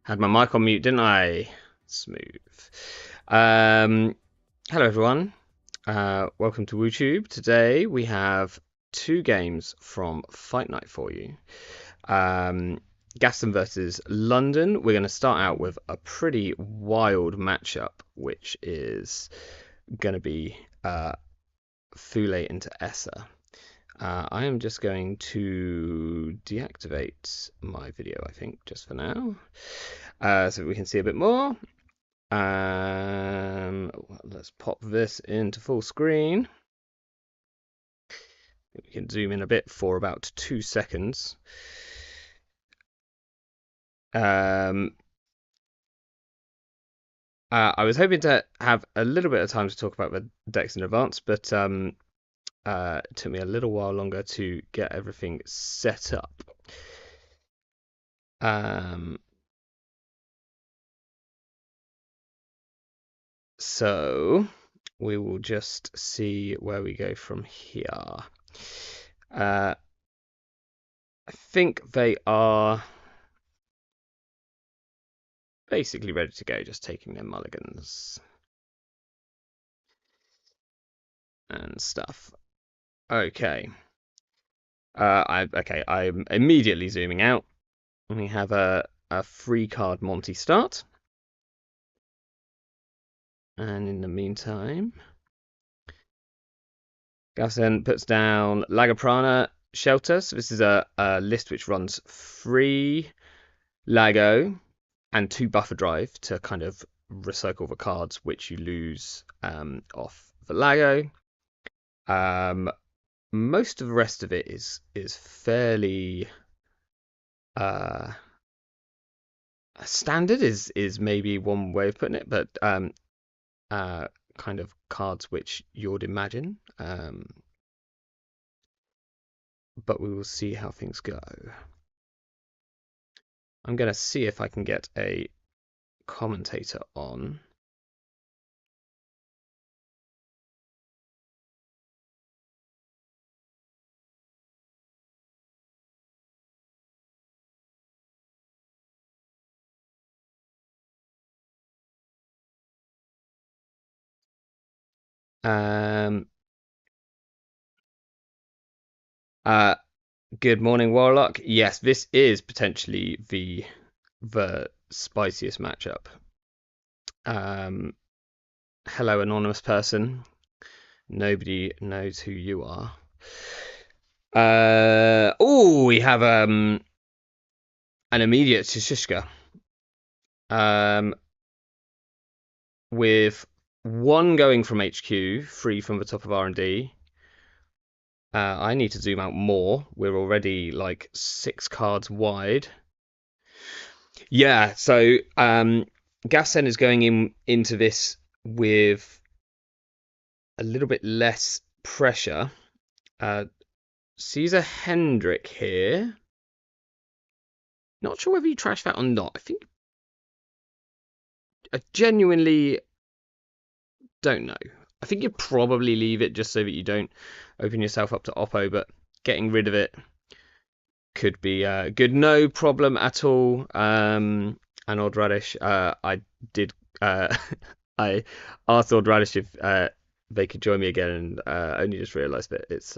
Had my mic on mute, didn't I? Smooth. Hello, everyone. Welcome to WooTube. Today we have two games from Fight Night for you. Gathzen versus London. We're going to start out with a pretty wild matchup, which is going to be Thule into Essa. I am just going to deactivate my video, I think, just for now, so we can see a bit more. Let's pop this into full screen. We can zoom in a bit for about 2 seconds. I was hoping to have a little bit of time to talk about the decks in advance, but it took me a little while longer to get everything set up. So we will just see where we go from here. I think they are basically ready to go, just taking their mulligans and stuff. Okay. I'm immediately zooming out. We have a 3-card Monty start. And in the meantime, Gathzen puts down Lago Shelter. So this is a list which runs 3 Lago and 2 Buffer Drive to kind of recycle the cards which you lose off the Lago. Most of the rest of it is fairly standard is maybe one way of putting it, but kind of cards which you'd imagine. But we will see how things go. I'm going to see if I can get a commentator on. Good morning, Warlock. Yes, this is potentially the spiciest matchup. Hello, anonymous person. Nobody knows who you are. We have an immediate Shishka. With 1 going from HQ, 3 from the top of R&D. I need to zoom out more. We're already like 6 cards wide. Yeah, so Gathzen is going into this with a little bit less pressure. Caesar Hendrick here. Not sure whether you trash that or not. I genuinely don't know. I think you'd probably leave it just so that you don't open yourself up to Oppo, but getting rid of it could be good. No problem at all. And Odd Radish, I asked Odd Radish if they could join me again, and only just realised that it's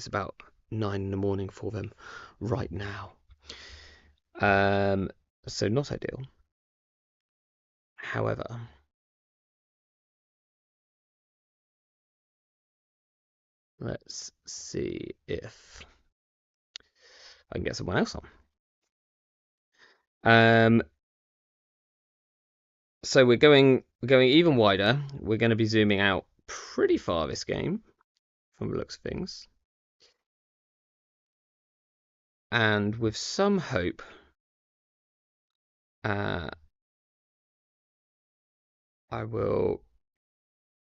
about 9 in the morning for them right now. So not ideal. However, let's see if I can get someone else on. So we're going even wider. We're going to be zooming out pretty far this game, from the looks of things, and with some hope, I will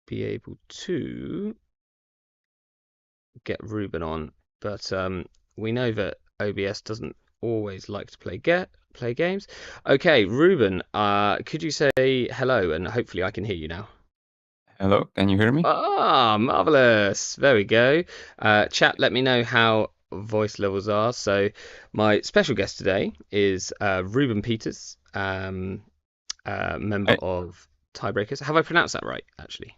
be able to get Ruben on, but we know that OBS doesn't always like to play games. Okay, Ruben, could you say hello, and hopefully I can hear you now. Hello, can you hear me? Ah, marvelous. There we go. Chat, let me know how voice levels are. So my special guest today is RubenPieters, member I, of Tiebreakers. Have I pronounced that right, actually?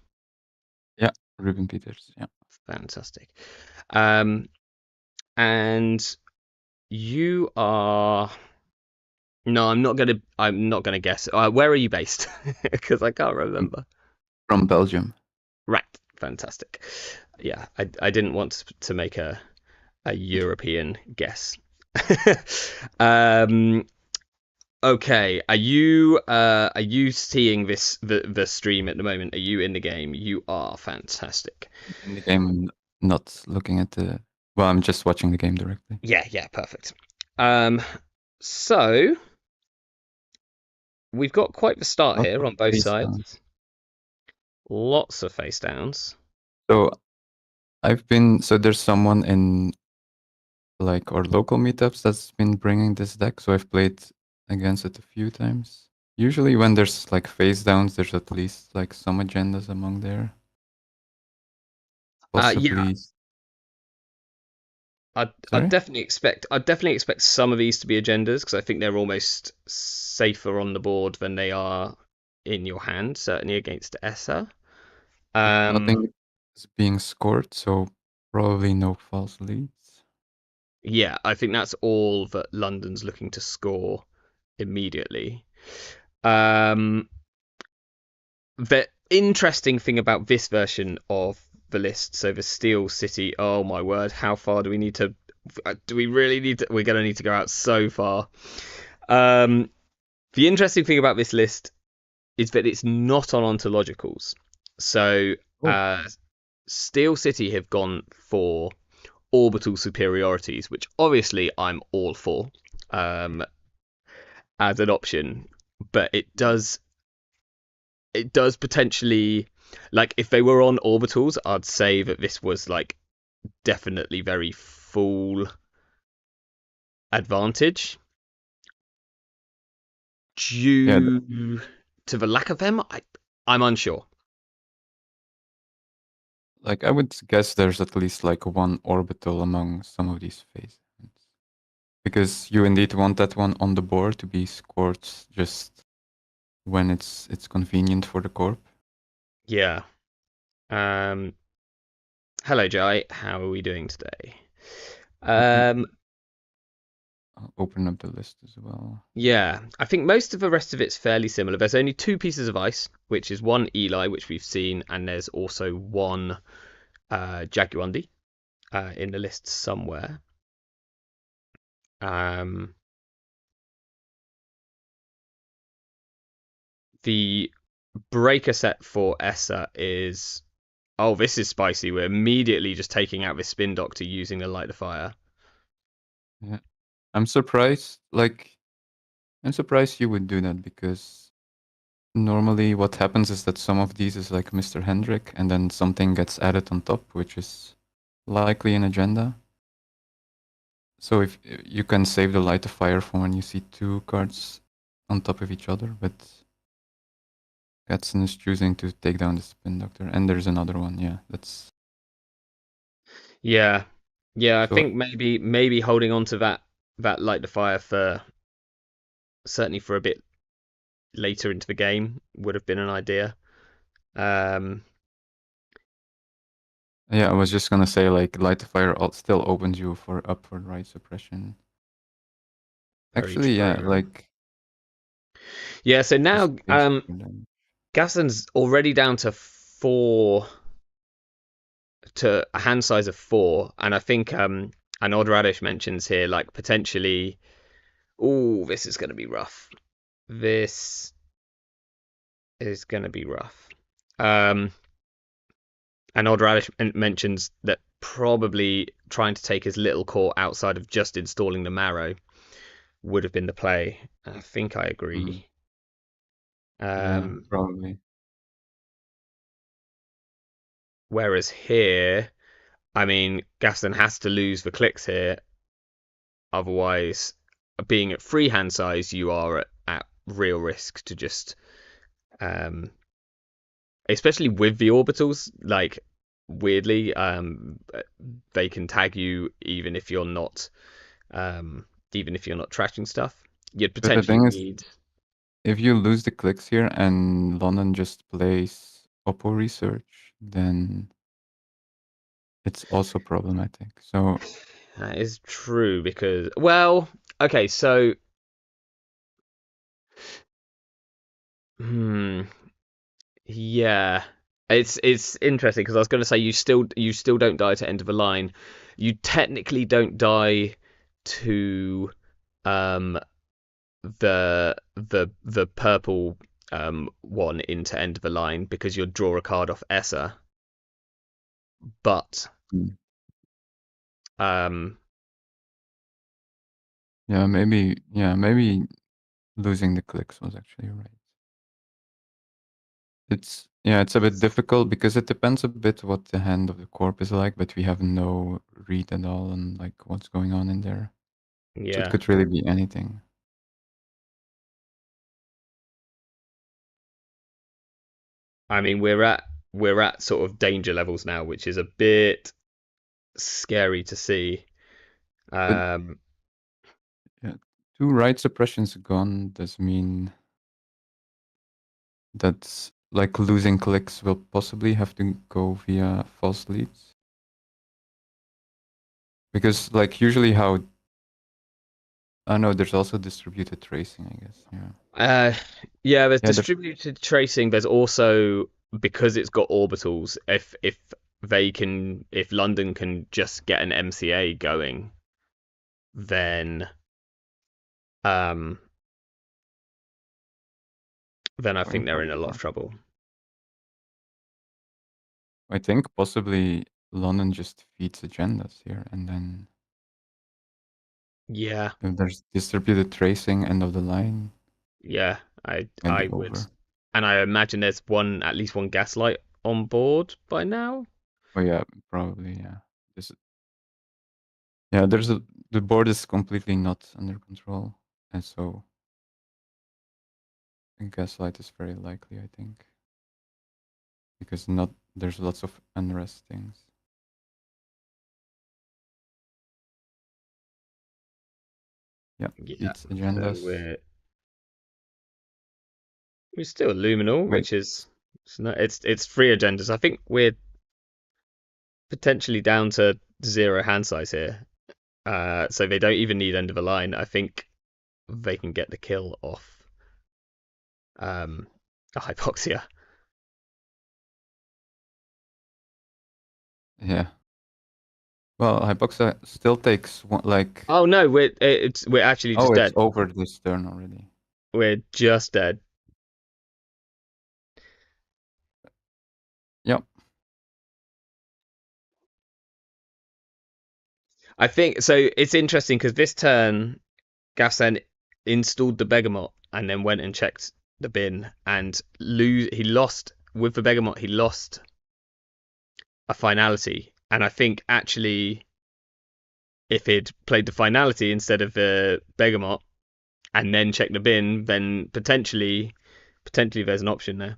yeah, RubenPieters. Yeah. Fantastic. Um, and you are. No, I'm not gonna. I'm not gonna guess. Where are you based? Because I can't I'm remember. from Belgium. Right. Fantastic. Yeah, I didn't want to make a European guess. um, okay, are you seeing the stream at the moment? Are you in the game? You are fantastic. In the game, I'm not looking at the. Well, I'm just watching the game directly. Yeah, yeah, perfect. Um, so we've got quite the start Lots here of on both face downs. sides. Lots of face downs. So so there's someone in like our local meetups that's been bringing this deck. So I've played against it a few times. Usually when there's like face downs, there's at least like some agendas among there. Yeah, Possibly. I'd Sorry? definitely expect some of these to be agendas because I think they're almost safer on the board than they are in your hand, certainly against Essa. Um, Nothing is being scored, so probably no false leads. yeah, I think that's all that London's looking to score immediately. Um, the interesting thing about this version of the list, so the Steel City, oh my word, how far do we need to? Do we really need to? We're going to need to go out so far. Um, the interesting thing about this list is that it's not on ontologicals. So Oh, Steel City have gone for orbital superiorities, which obviously I'm all for as an option, but it does potentially, like, if they were on orbitals, I'd say that this was like definitely very full advantage. yeah. Due to the lack of them, I'm unsure. Like I would guess there's at least like one orbital among some of these phases. Because you indeed want that one on the board to be scored just when it's convenient for the corp. Yeah. Um, Hello, Jai. How are we doing today? Let me Um, open up the list as well. yeah, I think most of the rest of it's fairly similar. There's only two pieces of ice, which is one Eli, which we've seen, and there's also one Jaguandi in the list somewhere. Um, the breaker set for Essa is, oh, this is spicy. We're immediately just taking out this spin doctor using the light of fire. Yeah. I'm surprised. I'm surprised you would do that because normally what happens is that some of these is like Mr. Hendrick and then something gets added on top, which is likely an agenda. So if you can save the light of fire for when you see two cards on top of each other, but Gathzen is choosing to take down the Spin Doctor, and there's another one. Yeah, that's Yeah, yeah. I so. think maybe holding on to that light of fire for certainly for a bit later into the game would have been an idea. Um, Yeah, I was just gonna say like Light the Fire still opens you for up for Riot Suppression. very Actually, yeah, true. like Yeah, so just now in case for them. Gathzen's already down to four, to a hand size of four, and I think and Odd Radish mentions here like potentially, oh, this is going to be rough. This is going to be rough. Um, and Odd Radish mentions that probably trying to take his little core outside of just installing the marrow would have been the play. I think I Mm, agree. yeah, Um, probably. Whereas here, I mean, Gaston has to lose the clicks here. Otherwise, being at free hand size, you are at real risk to just, um, especially with the orbitals. Like, weirdly. They can tag you even if you're not trashing stuff. You'd But the potentially thing is, need. if you lose the clicks here and London just plays Oppo research, then it's also problematic. So That is true because, well, okay, so hmm, yeah, it's interesting because I was going to say you still don't die to end of a line. You technically don't die to um the purple one into end of a line because you'll draw a card off Essa, but mm, um maybe losing the clicks was actually right. It's a bit difficult because it depends a bit what the hand of the corp is like, but we have no read at all on like what's going on in there. So it yeah, could really be anything. I mean we're at sort of danger levels now, which is a bit scary to see. But Um, yeah, two right suppressions gone does mean that like losing clicks will possibly have to go via false leads. Because like usually how I know there's also distributed tracing, I guess. Yeah. uh, yeah, there's Yeah, there's distributed tracing. There's also because it's got orbitals. If London can just get an MCA going, then um, then I think point they're up in a lot of for. trouble. I think possibly London just feeds agendas here and then Yeah, if there's distributed tracing end of the line, yeah, I might be I would, over. and I imagine there's at least one gaslight on board by now. Oh yeah, probably, yeah. This yeah, the board is completely not under control. And so a gaslight is very likely, I think. Because not there's lots of unrest things. Yeah, Yeah, feeds so agendas. we're still luminal, Wait, which is it's three agendas. I think we're potentially down to zero hand size here. So they don't even need end of a line. I think they can get the kill off a hypoxia. yeah. Well, Hypoxa still takes one, like Oh no, we're actually oh, just it's dead. over this turn already. We're just dead. Yep. I think so. It's interesting because this turn, Gathzen installed the Begamot and then went and checked the bin and he lost with the Begamot. He lost a finality, and I think actually if he'd played the finality instead of the Begamot and then checked the bin, then potentially there's an option there.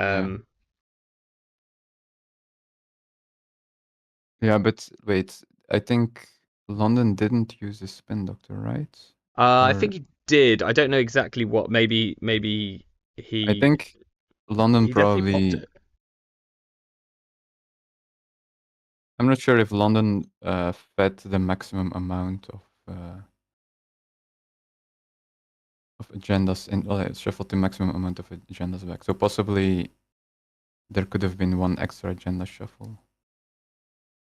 Yeah. Um, Yeah, but wait, I think London didn't use the spin doctor, right? I Or think he did. I don't know exactly what. Maybe I he think London he definitely popped probably. it. I'm not sure if London fed the maximum amount of agendas in. Well, it shuffled the maximum amount of agendas back. So possibly there could have been one extra agenda shuffle,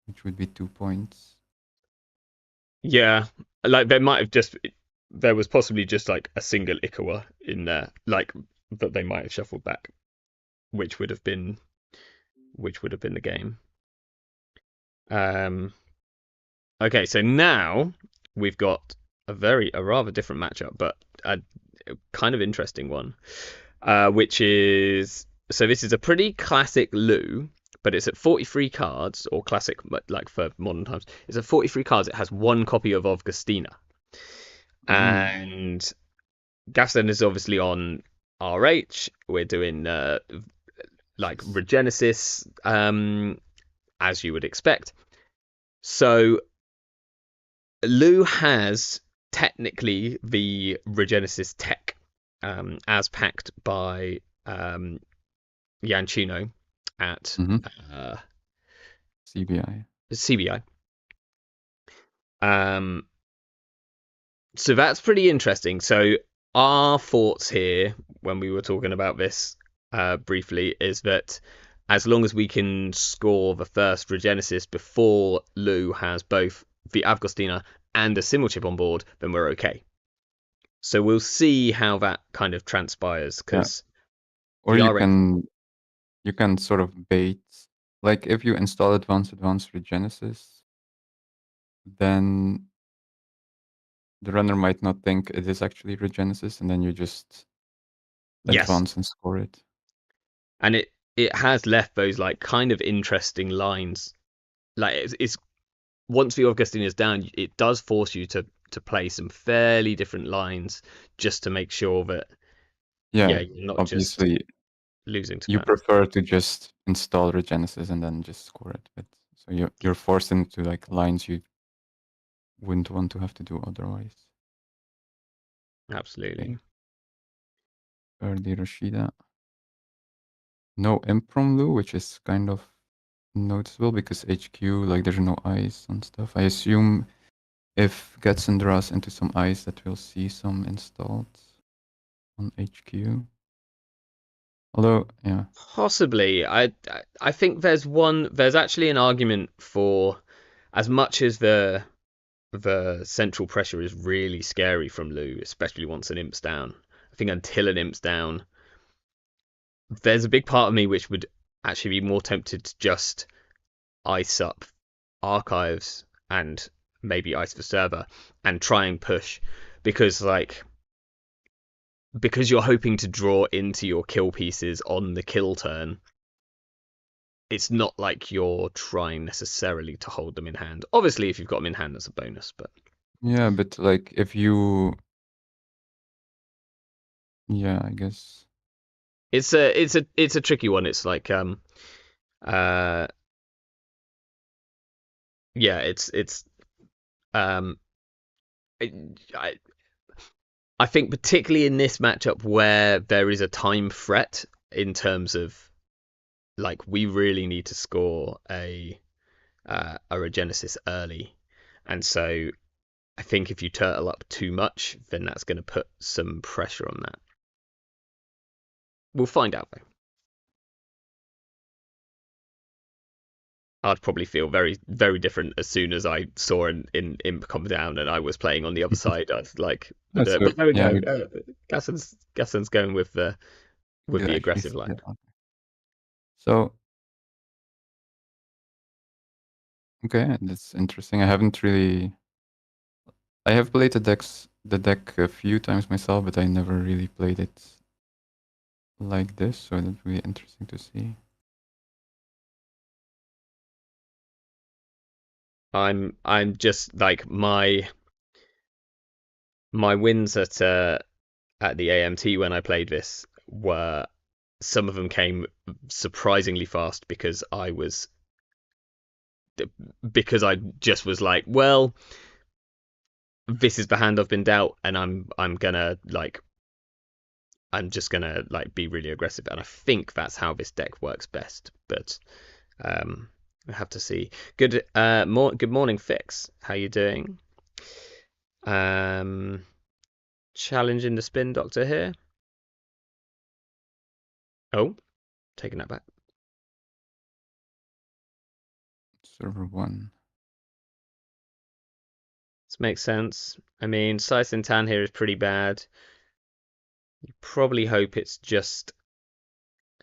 which would be 2 points. Yeah, like there was possibly just like a single Ikawa in there, like that they might have shuffled back, which would have been the game. Um, okay, so now we've got a rather different matchup, but a kind of interesting one, which is so this is a pretty classic Lou, but it's at 43 cards, or classic like for modern times. It's at 43 cards. It has one copy of Augustina, Ooh. and Gathzen is obviously on RH. We're doing like Regenesis, as you would expect. So Lou has technically the Regenesis tech, as packed by Yanchino at Mm-hmm. uh, CBI. CBI. Um, so that's pretty interesting. So our thoughts here, when we were talking about this briefly, is that as long as we can score the first Regenesis before Lou has both the Avgostina and a Simulchip on board, then we're okay. So we'll see how that kind of transpires, Yeah. because Or the you RH. can sort of bait, like if you install advanced regenesis, then the runner might not think it is actually regenesis, and then you just Yes, advance and score it. and it has left those like kind of interesting lines. Like it's once the Augustine is down, it does force you to play some fairly different lines just to make sure that Yeah, you're not just obviously losing to you mana. prefer to just install regenesis and then just score it, but so you're forced into like lines you wouldn't want to have to do otherwise. Absolutely. Okay. Early Rashida. No Impromlu, which is kind of noticeable because HQ, like there's no ice and stuff. I assume if Gathzen draws into some ice that we'll see some installed on HQ. Although, yeah. Possibly. I think there's actually an argument for, as much as the central pressure is really scary from Lou, especially once an imp's down. I think until an imp's down, there's a big part of me which would actually be more tempted to just ice up archives and maybe ice the server and try and push, because because you're hoping to draw into your kill pieces on the kill turn. It's not like you're trying necessarily to hold them in hand. Obviously, if you've got them in hand, that's a bonus. But Yeah, but like if you, yeah, I guess. it's a tricky one. It's like uh yeah, it's um I I think particularly in this matchup where there is a time threat in terms of, like, we really need to score a Regenesis early, and so I think if you turtle up too much, then that's going to put some pressure on that. We'll find out though. I'd probably feel very, very different as soon as I saw an imp come down and I was playing on the other side. I was like, Yeah, so but there we yeah, go. Gathzen's going with you could the actually aggressive see line. it. So okay, that's interesting. I haven't really. I have played the deck a few times myself, but I never really played it like this, so that'd be interesting to see. I'm just like my wins at the AMT when I played this were, some of them came surprisingly fast because I just was like, well, this is the hand I've been dealt, and I'm just gonna like be really aggressive, and I think that's how this deck works best. But I have to see. Good morning, Fix. How you doing? Um, challenging the spin doctor here. Oh, taking that back. Server 1. This makes sense. I mean, Sai Tan here is pretty bad. You probably hope it's just.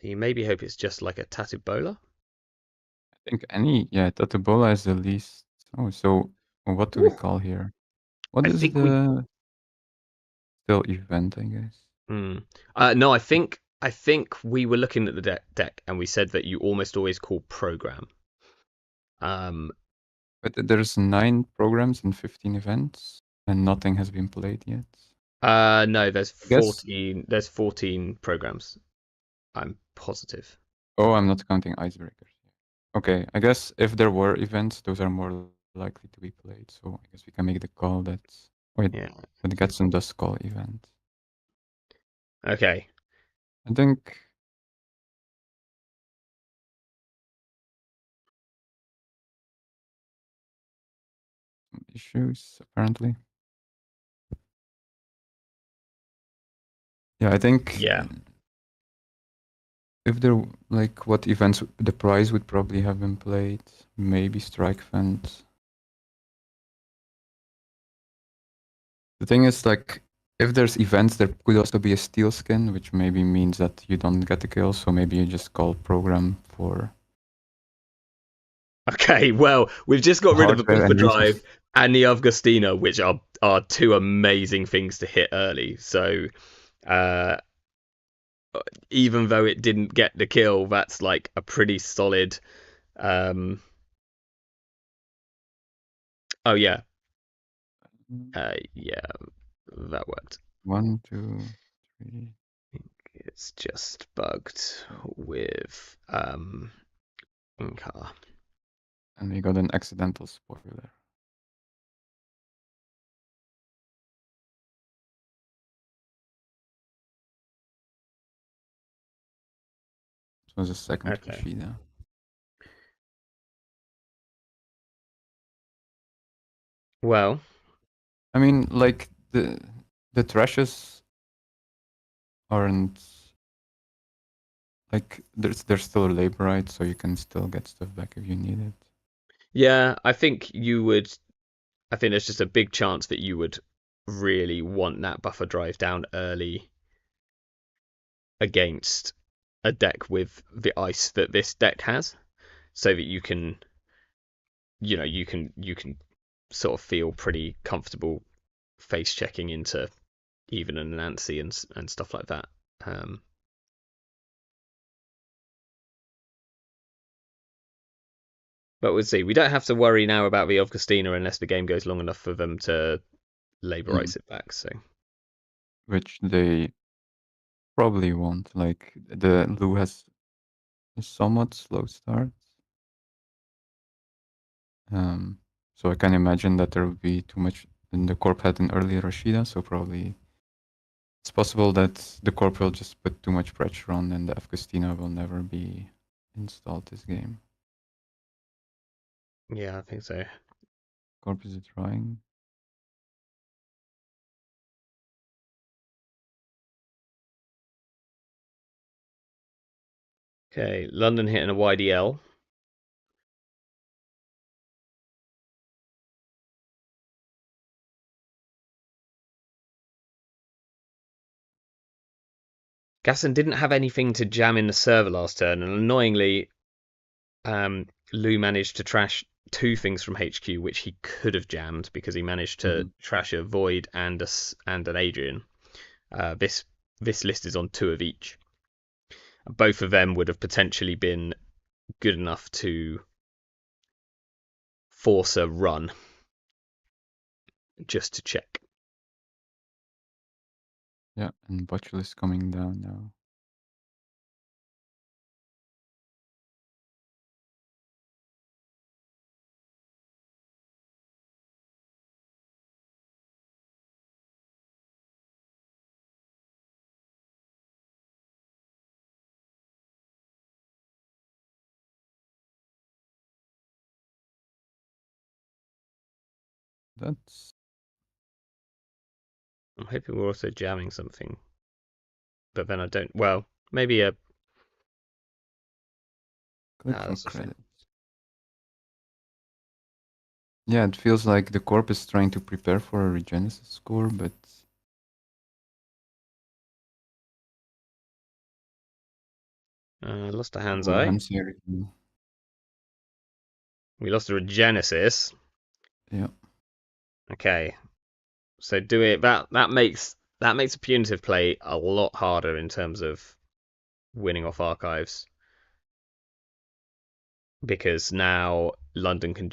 You maybe hope it's just like a Tattoo Bowler. I think Tatabola is the least. Oh, so what do we Ooh. call here? What I is think we. the still event, I guess? Hmm. No, I think we were looking at the deck and we said that you almost always call program. Um. But there's 9 programs and 15 events, and nothing has been played yet. No, there's I guess. 14. There's 14 programs. I'm positive. Oh, I'm not counting icebreakers. Okay, I guess if there were events, those are more likely to be played. So I guess we can make the call that wait, Yeah. that Gathzen does call event. Okay. I think some issues apparently. Yeah, I think Yeah. if there like what events the prize would probably have been played, maybe Strike Vent. The thing is like if there's events, there could also be a steel skin, which maybe means that you don't get the kill. So maybe you just call program for Okay. Well, we've just got rid of a hardware buffer and use drive this. and the Avgostina, which are two amazing things to hit early. So, uh, even though it didn't get the kill, that's like a pretty solid. Um, oh yeah, yeah, that worked. 1, 2, 3. It's just bugged with car. And we got an accidental spoiler. It was a second Okay. Rashida. Well, I mean, like the trashes aren't like there's still a labor right, so you can still get stuff back if you need it. yeah, I think you would. I think there's just a big chance that you would really want that buffer drive down early against a deck with the ice that this deck has, so that you can, you can sort of feel pretty comfortable face checking into even an Nancy and stuff like that. Um, but we'll see. We don't have to worry now about the Augustina unless the game goes long enough for them to laborize it back. So Which they probably won't. Like the Lou has a somewhat slow start. Um, so I can imagine that there would be too much. And the Corp had an early Rashida, so probably it's possible that the Corp will just put too much pressure on, and the Afgostina will never be installed this game. yeah, I think so. Corp is trying. Okay, London hitting a YDL. Gathzen didn't have anything to jam in the server last turn, and annoyingly, Lou managed to trash two things from HQ, which he could have jammed because he managed to Mhm. trash a Void and an Adrian. This list is on two of each. Both of them would have potentially been good enough to force a run just to check. Yeah, and Botchel is coming down now. That's I'm hoping we're also jamming something, but then I don't. Well, maybe a. click Ah, for that's a thing. credit. Yeah, it feels like the Corp is trying to prepare for a Regenesis score, but Lost a Hand's oh, Eye. Hansir. We lost a Regenesis. Yeah, Okay, so do it. That makes a punitive play a lot harder in terms of winning off archives because now London can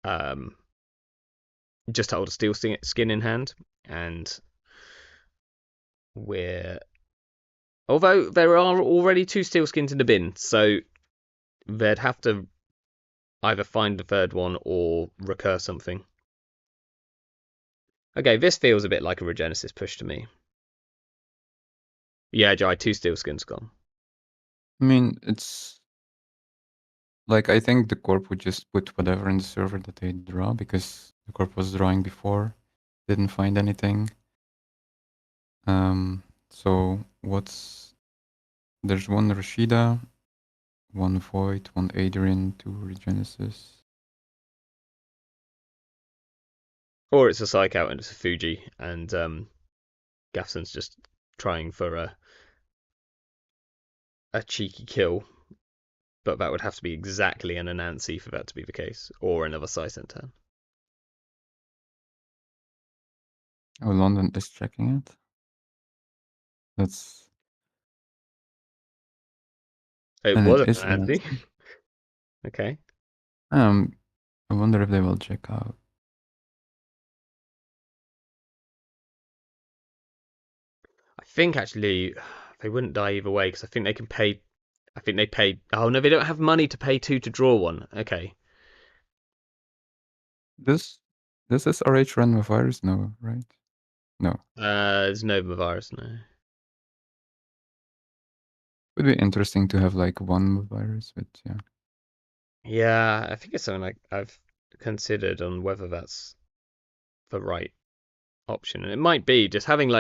um, just hold a steel skin in hand, and we're Although there are already 2 steel skins in the bin, so they'd have to either find the third one or recur something. Okay, this feels a bit like a Regenesis push to me. Yeah, Jai, 2 steel skins gone. I mean, it's like I think the corp would just put whatever in the server that they draw because the corp was drawing before, didn't find anything. So there's one Rashida, one Void, one Adrian, 2 Regenesis. Or it's a Psych Out and it's a Fuji, and Gathzen's just trying for a cheeky kill, but that would have to be exactly an Anansi for that to be the case, or another Sizen turn. Oh, London is checking it. That's It and was it an is Anansi. Anansi. Okay. I wonder if they will check out. I think actually they wouldn't die either way because I think they can pay. I think they pay. Oh no, they don't have money to pay 2 to draw 1. Okay. This is RH run with virus? No, right? No. There's no virus, no. Would be interesting to have like one virus, but yeah. Yeah, I think it's something like I've considered on whether that's the right option, and it might be just having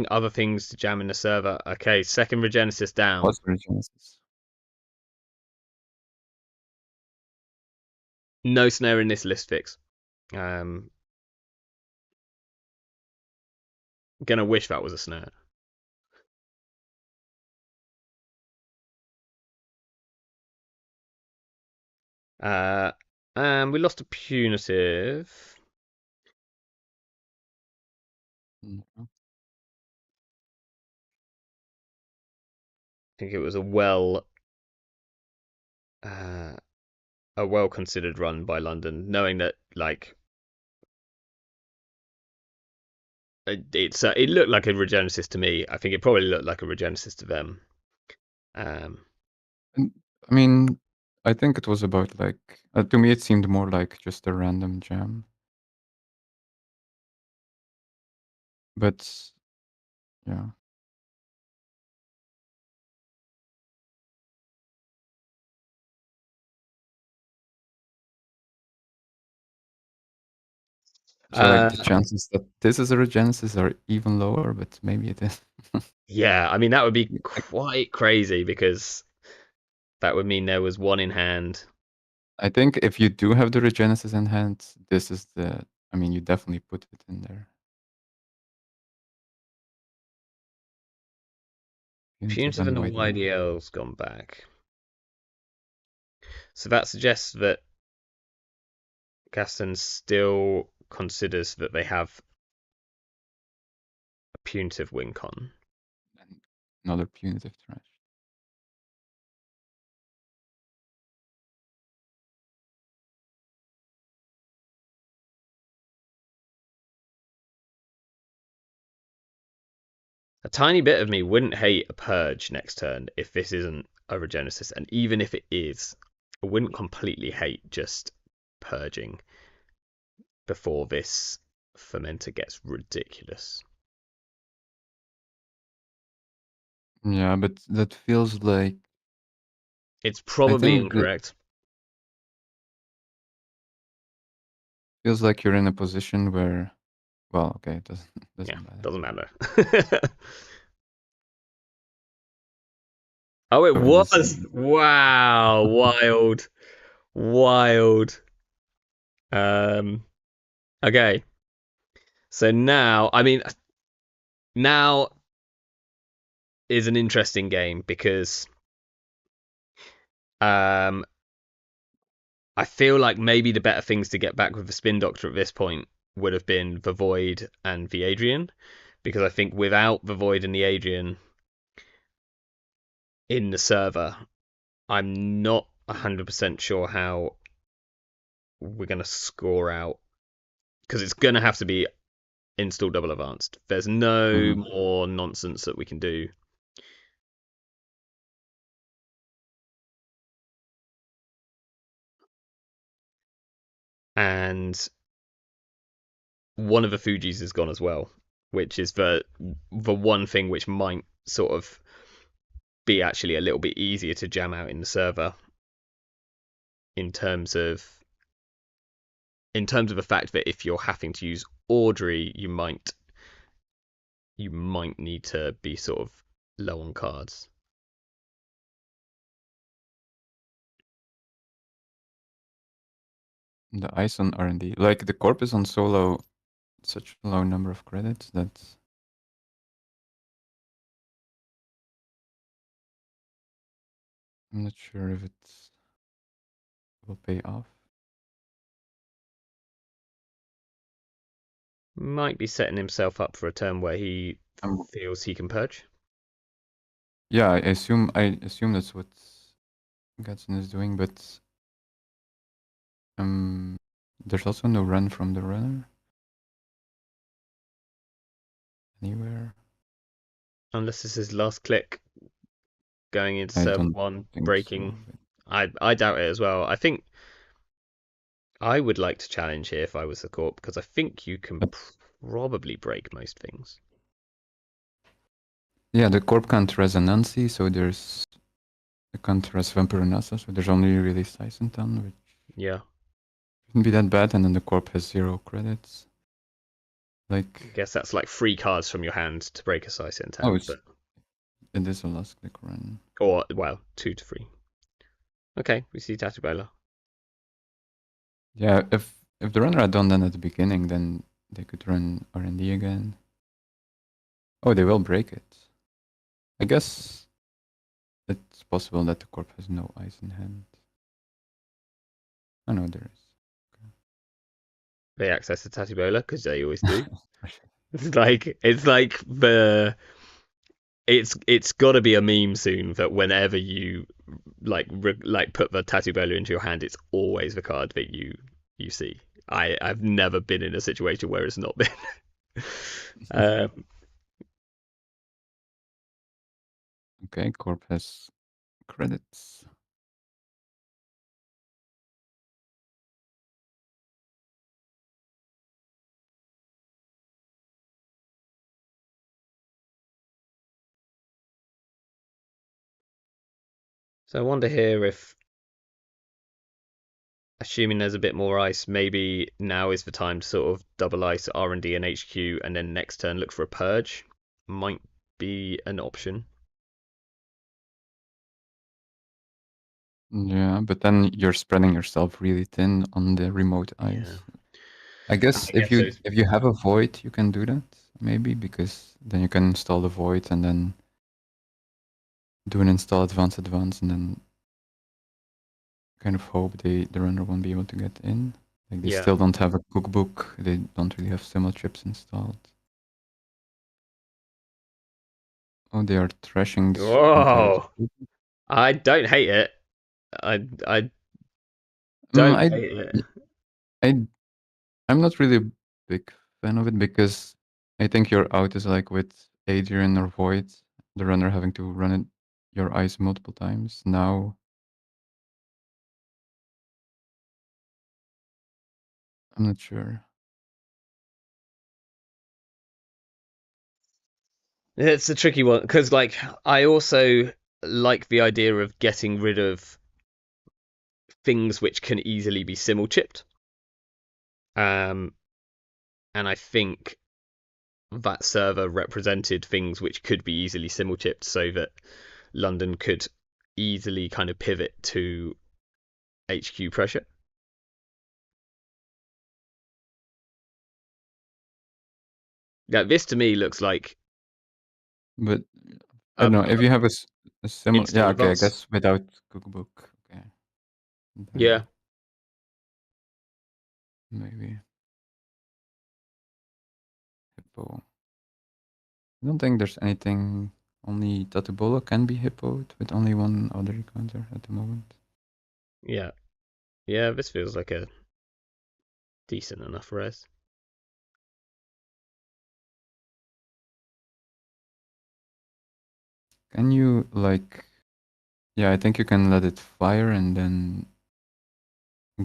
other things to jam in the server. Okay, second Regenesis down. What's Regenesis? No snare in this list fix. Gonna wish that was a snare. And we lost a punitive. Mm-hmm. I think it was uh, a well considered run by London, knowing that like it looked like a Regenesis to me. I think it probably looked like a Regenesis to them. Um, And, I mean, I think it was about like to me it seemed more like just a random jam. But yeah. So like uh, the chances that this is a Regenesis are even lower, but maybe it is. yeah, I mean that would be I quite crazy because that would mean there was one in hand. I think if you do have the Regenesis in hand, this is I mean, you definitely put it in there. Punitive Punitive and and the YDL. YDL's gone back. So that suggests that Gaston still considers that they have a punitive win con. And another punitive trash. A tiny bit of me wouldn't hate a purge next turn if this isn't a Regenesis, and even if it is, I wouldn't completely hate just purging before this fermenter gets ridiculous. Yeah, but that feels like It's I probably think that incorrect. feels like you're in a position where, well, okay, it doesn't Yeah, doesn't matter. doesn't matter. Oh, it So this was! Wow, wild, wild. Um, okay. So now, I mean, now is an interesting game because um, I feel like maybe the better things to get back with the Spin Doctor at this point would have been the Void and the Adrian, because I think without the Void and the Adrian in the server, I'm not 100% sure how we're going to score out, because it's going to have to be install double advanced. There's no Mhm. more nonsense that we can do. And one of the Fujis is gone as well, which is the one thing which might sort of be actually a little bit easier to jam out in the server in terms of the fact that if you're having to use Audrey, you might need to be sort of low on cards. The ice on R&D. Like the corp is on solo, such a low number of credits that I'm not sure if it will pay off. Might be setting himself up for a turn where he Um, feels he can purge. yeah, I assume that's what Gathzen is doing, but there's also no run from the runner anywhere. Unless this is last click going into I server don't one, think so. breaking. I doubt it as well. I think I would like to challenge here if I was the corp because I think you can But probably break most things. yeah, the corp can't resonancy, so there's the can't res Vampirunasa, so there's only really Sisentan, which Yeah, shouldn't be that bad, and then the corp has 0 credits. Like, I guess that's like 3 cards from your hand to break a size oh, intent, but it is a last click run. or well, 2 to 3. Okay, we see Tatubola. Yeah, if the runner had done that at the beginning, then they could run R&D again. Oh, they will break it. I guess it's possible that the corp has no ice in hand. Oh no, there is. They access the Tatubola because they always do. Okay. It's like it's got to be a meme soon that whenever you like put the Tatubola into your hand, it's always the card that you see. I've never been in a situation where it's not been. um, Okay, corp has credits. so I wonder here if, assuming there's a bit more ice, maybe now is the time to sort of double ice R&D and HQ, and then next turn look for a purge. Might be an option. Yeah, but then you're spreading yourself really thin on the remote Yeah, ice. I guess I guess so. if you have a void, you can do that maybe because then you can install the void and then do an install advance, and then kind of hope the runner won't be able to get in. Like they Yeah. still don't have a cookbook. They don't really have similar chips installed. Oh, they are trashing this entire. Whoa. I don't hate it. I Mm, don't hate it. I, I'm not really a big fan of it because I think your out is like with Adrian or Void, the runner having to run it your eyes multiple times. Now, I'm not sure. It's a tricky one because like I also like the idea of getting rid of things which can easily be simul chipped. Um, and I think that server represented things which could be easily simul chipped so that London could easily kind of pivot to HQ pressure. Yeah, this to me looks like But I a, don't know a if you have a similar. Yeah, install okay. I advance. guess without cookbook. Okay, Yeah, then maybe hippo. I don't think there's anything. Only Tatubolo can be hippoed with only one other counter at the moment. yeah, yeah. This feels like a decent enough res. Can you like? Yeah, I think you can let it fire and then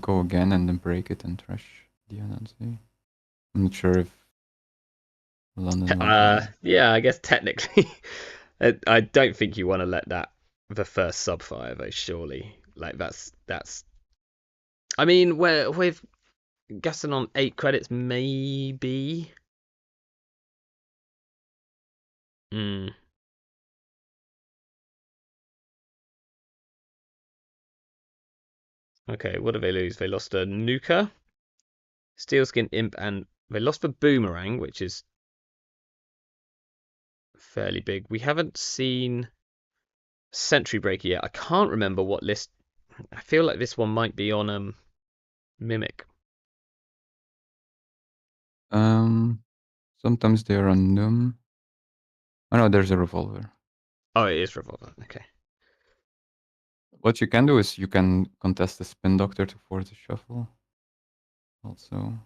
go again and then break it and trash the NNC. I'm not sure if London will do that. Yeah, I guess technically, I don't think you want to let that the first sub fire though. Surely, like that's. I mean, we're guessing on 8 credits, maybe. Hmm. Okay, what did they lose? They lost a Nuka, Steelskin Imp, and they lost the Boomerang, which is fairly big. We haven't seen Sentry Breaker yet. I can't remember what list. I feel like this one might be on Mimic. Sometimes they're on Num. Oh no, there's a revolver. Oh, it is Revolver. Okay. What you can do is you can contest the Spin Doctor to force a shuffle. Also,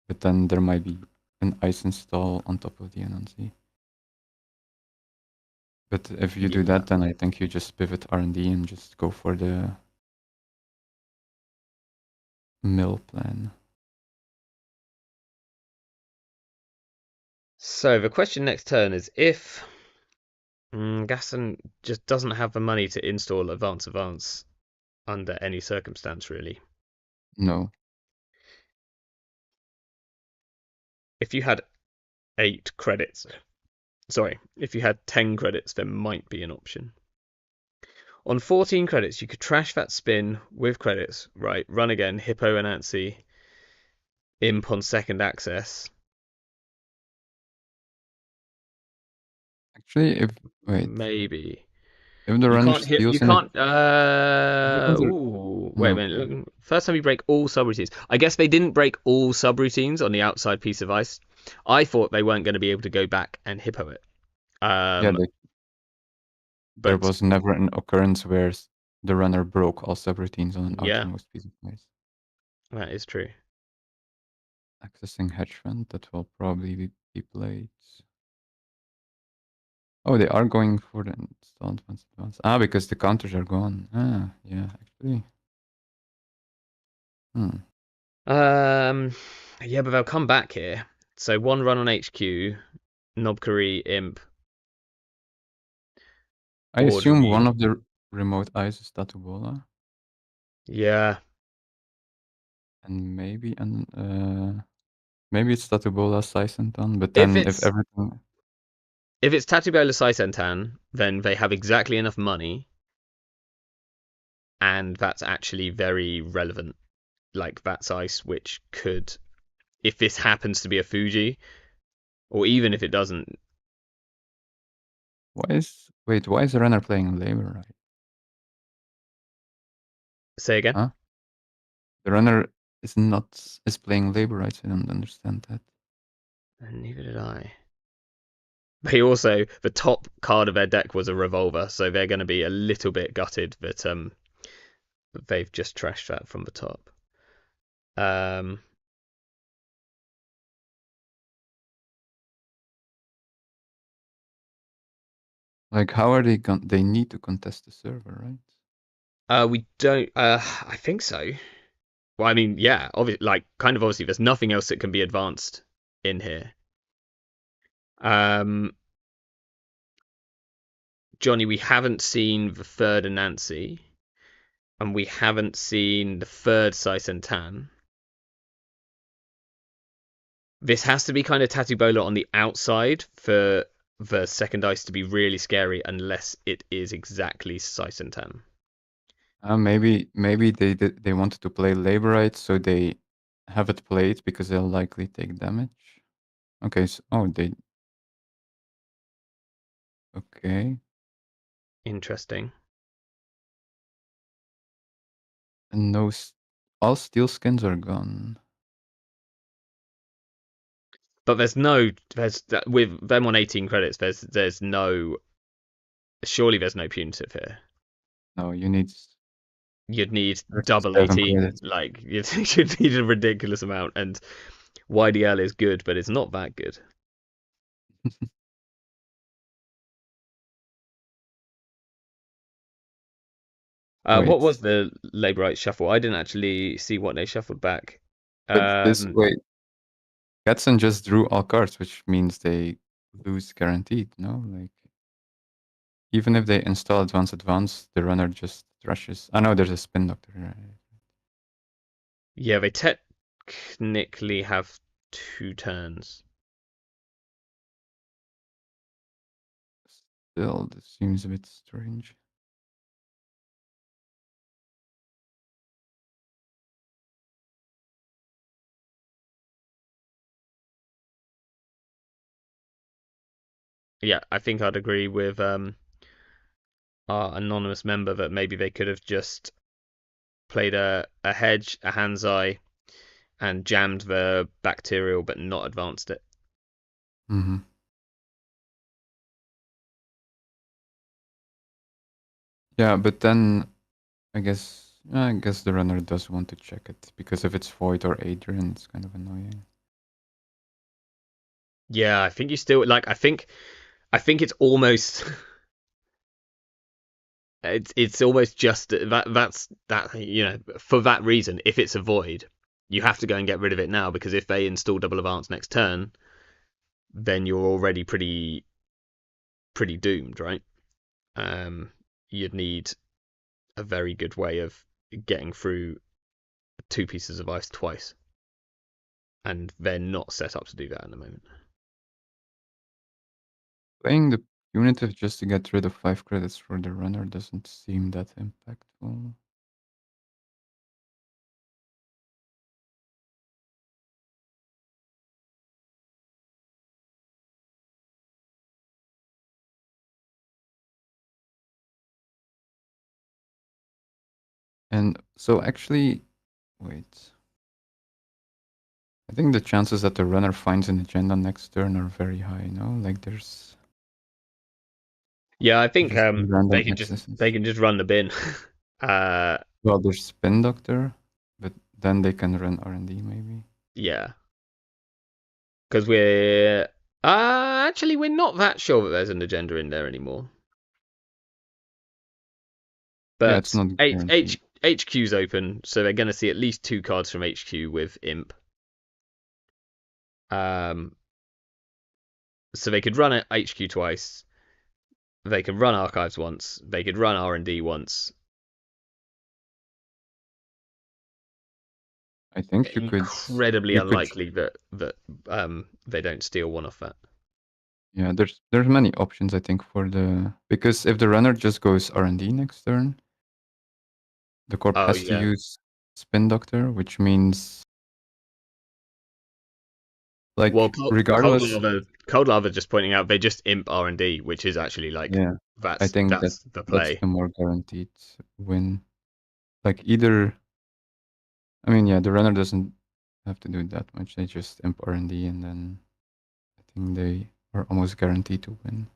but then there might be an ice install on top of the NNC. But if you do Yeah. that, then I think you just pivot R&D and just go for the mill plan. So the question next turn is if Gathzen just doesn't have the money to install Advance under any circumstance, really. No. If you had 8 credits, sorry, if you had 10 credits, there might be an option. On 14 credits, you could trash that spin with credits, right? Run again, Hippo and Antsy, Imp on second access. Actually, if wait, Maybe. if the You runner can't hit. You steals in it, can't. what happens? Ooh. Wait a No. minute. First time you break all subroutines. I guess they didn't break all subroutines on the outside piece of ice. I thought they weren't going to be able to go back and hippo it. Yeah, Um, there but was never an occurrence where the runner broke all subroutines on an yeah, outermost piece of ice. that is true. Accessing hedge fund, that will probably be played. Oh, they are going for the install advance. Ah, because the counters are gone. Ah, yeah, actually. Hmm. Yeah, but they'll come back here. So one run on HQ, Nobkari, Imp, I board assume one review. of the remote eyes is Tatubola, Yeah. and maybe it's Tatubola Saisentan, but If then if it's everything, if it's Tatubola Saisentan, then they have exactly enough money, and that's actually very relevant. Like that's ice, which could, if this happens to be a Fuji, or even if it doesn't. why is the runner playing labor right? Say again. Huh? The runner is playing labor rights. I don't understand that. And neither did I. They also, the top card of their deck was a revolver, so they're going to be a little bit gutted that they've just trashed that from the top. Um, Like, how are they they need to contest the server, right? we don't. I think so. Well, I mean, yeah, obviously, like, kind of obviously, there's nothing else that can be advanced in here. Um, Johnny, we haven't seen the third Anansi, and we haven't seen the third Saisentan. This has to be kind of Tatubola on the outside for the second ice to be really scary, unless it is exactly Saisentan. Maybe they wanted to play labor rights, so they have it played because they'll likely take damage. Okay, so they okay, Interesting. and no, all steel skins are gone. But there's with them on 18 credits. There's no, surely there's no punitive here. No, you need You'd need double 37 18. credits. Like you'd need a ridiculous amount. And YDL is good, but it's not that good. What Wait, was the Labour Right shuffle? I didn't actually see what they shuffled back. but this Um, wait, Gathzen just drew all cards, which means they lose guaranteed. No, like even if they install advance, the runner just thrashes. I know there's a spin doctor. Right? yeah, they technically have 2 turns. Still, this seems a bit strange. Yeah, I think I'd agree with our anonymous member that maybe they could have just played a hedge, a hand's eye, and jammed the bacterial, but not advanced it. Mm-hmm. Yeah, but then I guess the runner does want to check it because if it's Void or Adrian, it's kind of annoying. Yeah, I think you still like. I think it's almost. It's almost just that for that reason. If it's a void, you have to go and get rid of it now because if they install double advance next turn, then you're already pretty doomed, right? Um, you'd need a very good way of getting through 2 pieces of ice twice, and they're not set up to do that at the moment. Playing the punitive just to get rid of 5 credits for the runner doesn't seem that impactful. And so actually, wait. I think the chances that the runner finds an agenda next turn are very high, no? Like there's Yeah, I think just random they accesses. can just run the bin. uh, Well, there's Spin Doctor, but then they can run R&D maybe. yeah, because actually we're not that sure that there's an agenda in there anymore. Yeah, it's But not guaranteed. HQ's open, so they're going to see at least 2 cards from HQ with Imp. Um, so they could run HQ twice. They could run Archives once. They could run R&D once. I think Incredibly you could unlikely that they don't steal one off that. yeah, there's many options I think for the because if the runner just goes R&D next turn, the corp Oh has to yeah. use Spin Doctor, which means Well, like regardless, Cold Lava just pointing out they just Imp R&D, which is actually like yeah, I think that's the that's play. the more guaranteed win. Like either I mean, yeah, the runner doesn't have to do that much. They just imp R&D and then I think they are almost guaranteed to win.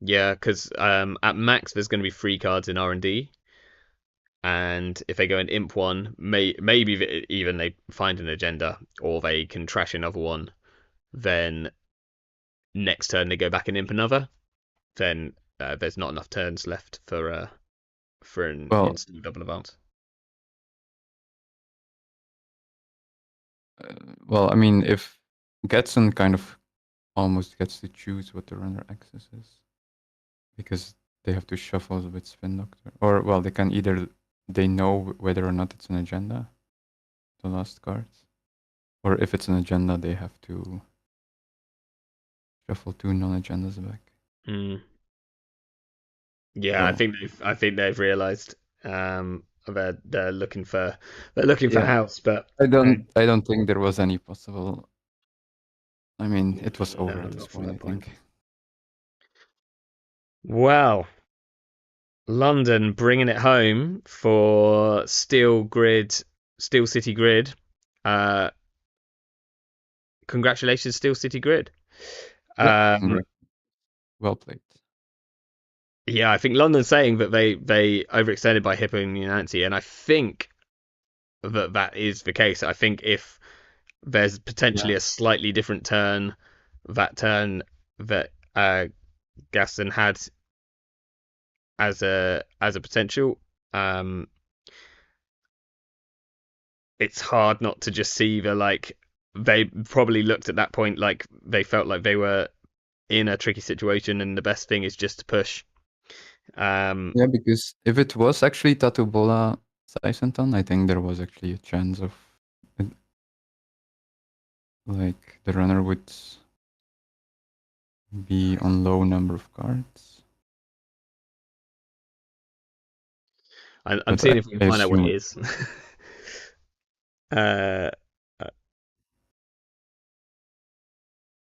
Yeah, because at max there's going to be 3 cards in R&D, and if they go and imp one, maybe even they find an agenda, or they can trash another one. Then next turn they go back and imp another. Then there's not enough turns left for an Well, instant double advance. uh, well, I mean, if Gathzen kind of almost gets to choose what the runner accesses because they have to shuffle with Spin Doctor, or well, they can either they know whether or not it's an agenda, the last cards, or if it's an agenda, they have to shuffle 2 non-agendas back. Mm. Yeah, So I think they've realised they're looking for yeah, house, but I don't think there was any possible. I mean, it was over no, at this not from point. I that point. think. Well, London bringing it home for Steel City Grid. Uh, Congratulations, Steel City Grid. Yeah, Um, congrats. Well played. yeah, I think London's saying that they overextended by Hippo and Nancy, and I think that is the case. I think if there's Yeah. potentially a slightly different turn, that turn that Gaston had as a potential, um, it's hard not to just see the like they probably looked at that point like they felt like they were in a tricky situation, and the best thing is just to push. Um, Yeah, because if it was actually Tatubola Saisentan, I think there was actually a chance of it, like the runner would be on low number of cards. I'm But seeing if we can I find out what it assume, is. uh,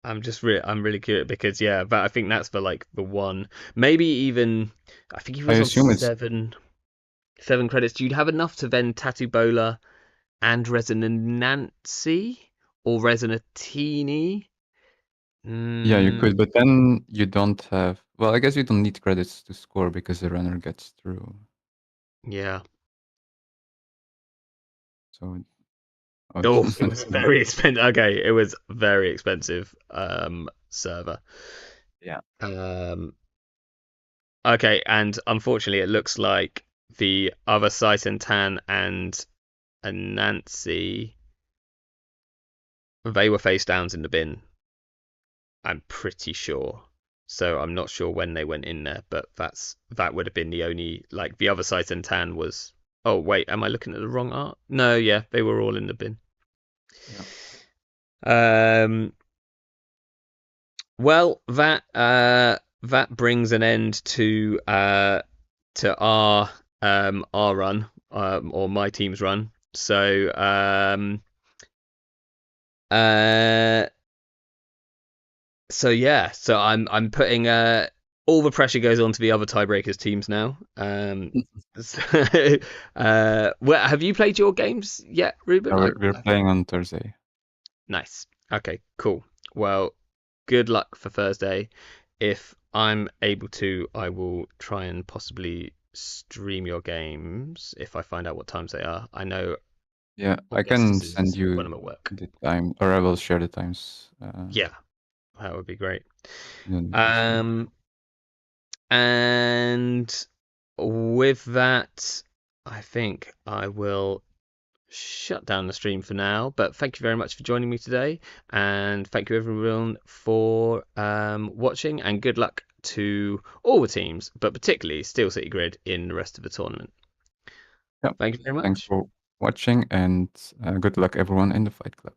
I'm really curious because yeah, but I think that's the like the one. Maybe even I think he I was on assume it's seven credits. Do you have enough to then Tattoo Bola and Resonancy or Resonatini? yeah, you Mm, could, but then you don't have. Well, I guess you don't need credits to score because the runner gets through. yeah. So, oh, Oh, it was that's not. very expensive. Okay, it was very expensive server. Yeah. Um, okay, and unfortunately, it looks like the other Saisentan and Nancy, they were face downs in the bin. I'm pretty sure. So I'm not sure when they went in there, but that would have been the only like the other Saisentan was. Oh wait, am I looking at the wrong art? No, yeah, they were all in the bin. Yeah. Um, well, that brings an end to our run or my team's run. So uh yeah, so I'm putting all the pressure goes on to the other tiebreakers teams now. So, have you played your games yet, Ruben? We're playing on Thursday. Nice. Okay, cool. Well, good luck for Thursday. If I'm able to, I will try and possibly stream your games if I find out what times they are. I know Yeah, I August can send is when you I'm at work. the time, or I will share the times. Yeah, that would be great. You don't need to see. Um, and with that, I think I will shut down the stream for now. But thank you very much for joining me today, and thank you everyone for watching. And good luck to all the teams, but particularly Steel City Grid in the rest of the tournament. Yeah. Thank you very Thanks much. for watching, and good luck everyone in the Fight Club.